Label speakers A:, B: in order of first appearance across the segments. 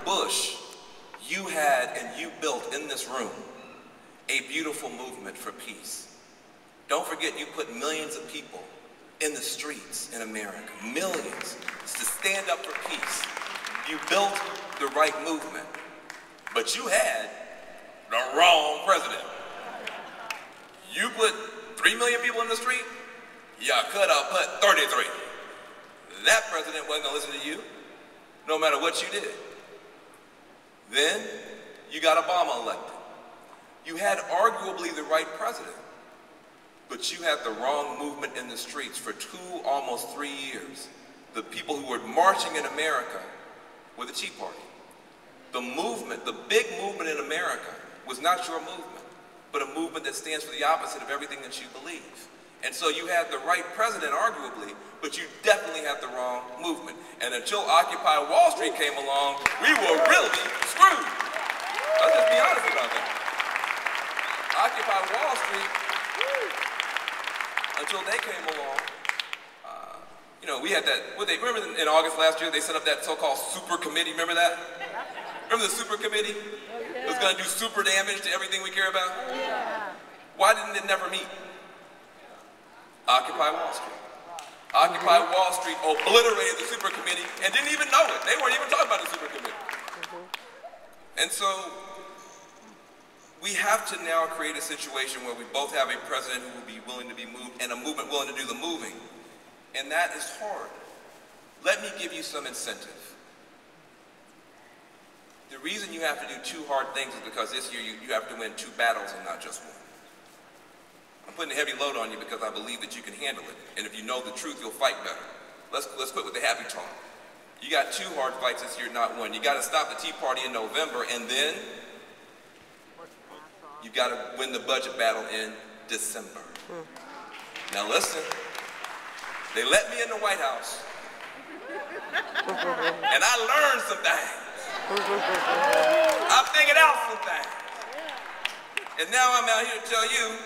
A: Bush, you had and you built in this room a beautiful movement for peace. Don't forget, you put millions of people in the streets in America, millions, to stand up for peace. You built the right movement, but you had the wrong president. You put 3 million people in the street, you could have put 33. That president wasn't gonna listen to you, no matter what you did. Then, you got Obama elected. You had arguably the right president, but you had the wrong movement in the streets for almost 3 years. The people who were marching in America were the Tea Party. The movement, the big movement in America, was not your movement, but a movement that stands for the opposite of everything that you believe. And so you had the right president, arguably, but you definitely had the wrong movement. And until Occupy Wall Street came along, we were really screwed. Let's just be honest about that. Occupy Wall Street, until they came along, you know, we had that, remember in August last year, they set up that so-called super committee, remember that? Remember the super committee? It was gonna do super damage to everything we care about? Why didn't it never meet? Occupy Wall Street. Occupy Wall Street obliterated the super committee and didn't even know it. They weren't even talking about the super committee. And so, we have to now create a situation where we both have a president who will be willing to be moved and a movement willing to do the moving. And that is hard. Let me give you some incentive. The reason you have to do 2 hard things is because this year you have to win 2 battles and not just 1. I'm putting a heavy load on you because I believe that you can handle it. And if you know the truth, you'll fight better. Let's quit with the happy talk. You got 2 hard fights this year, not 1. You got to stop the Tea Party in November, and then you got to win the budget battle in December. Now listen, they let me in the White House, and I learned some things. I figured out some things. And now I'm out here to tell you,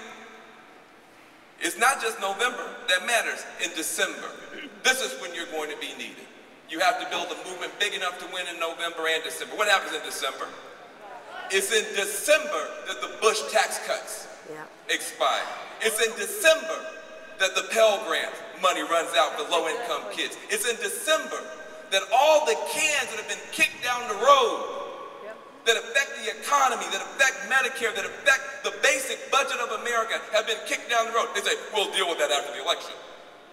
A: it's not just November that matters, in December. This is when you're going to be needed. You have to build a movement big enough to win in November and December. What happens in December? It's in December that the Bush tax cuts expire. It's in December that the Pell Grant money runs out for low-income kids. It's in December that all the cans that have been kicked down the road that affect the economy, that affect Medicare, that affect the basic budget of America have been kicked down the road. They say, we'll deal with that after the election.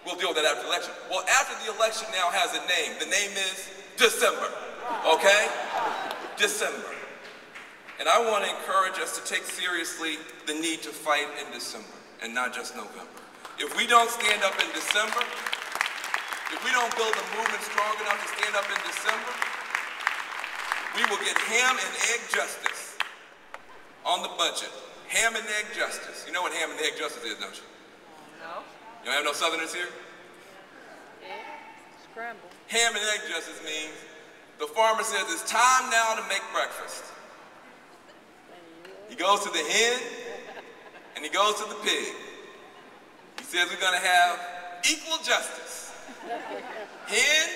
A: We'll deal with that after the election. Well, after the election now has a name. The name is December, okay? December. And I want to encourage us to take seriously the need to fight in December and not just November. If we don't stand up in December, if we don't build a movement strong enough to stand up in December, we will get ham and egg justice on the budget. Ham and egg justice. You know what ham and egg justice is, don't you?
B: No.
A: You don't have no Southerners here?
B: Egg scramble.
A: Ham and egg justice means the farmer says it's time now to make breakfast. He goes to the hen and he goes to the pig. He says we're going to have equal justice. Hen,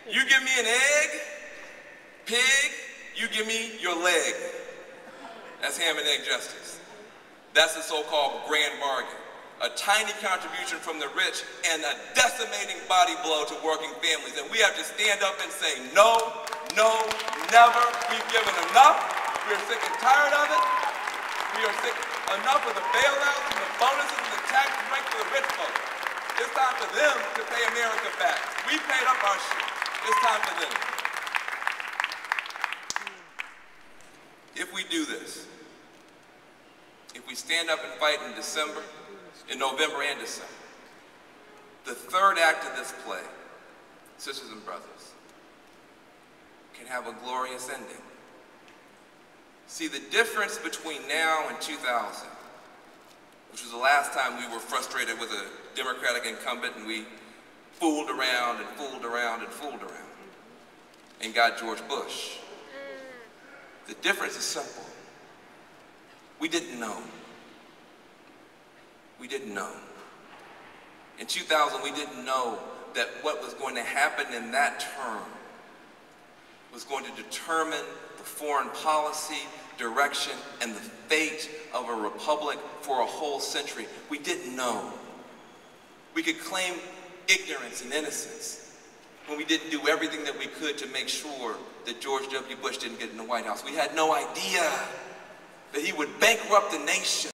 A: you give me an egg. Pig, you give me your leg. That's ham and egg justice. That's the so-called grand bargain. A tiny contribution from the rich and a decimating body blow to working families. And we have to stand up and say, no, no, never. We've given enough. We're sick and tired of it. We are sick enough of the bailouts and the bonuses and the tax breaks for the rich folks. It's time for them to pay America back. We paid up our shit. It's time for them. If we do this, if we stand up and fight in December, in November and December, the third act of this play, sisters and brothers, can have a glorious ending. See, the difference between now and 2000, which was the last time we were frustrated with a Democratic incumbent and we fooled around and fooled around and fooled around and got George Bush. The difference is simple. We didn't know. We didn't know. In 2000, we didn't know that what was going to happen in that term was going to determine the foreign policy, direction, and the fate of a republic for a whole century. We didn't know. We could claim ignorance and innocence when we didn't do everything that we could to make sure that George W. Bush didn't get in the White House. We had no idea that he would bankrupt the nation.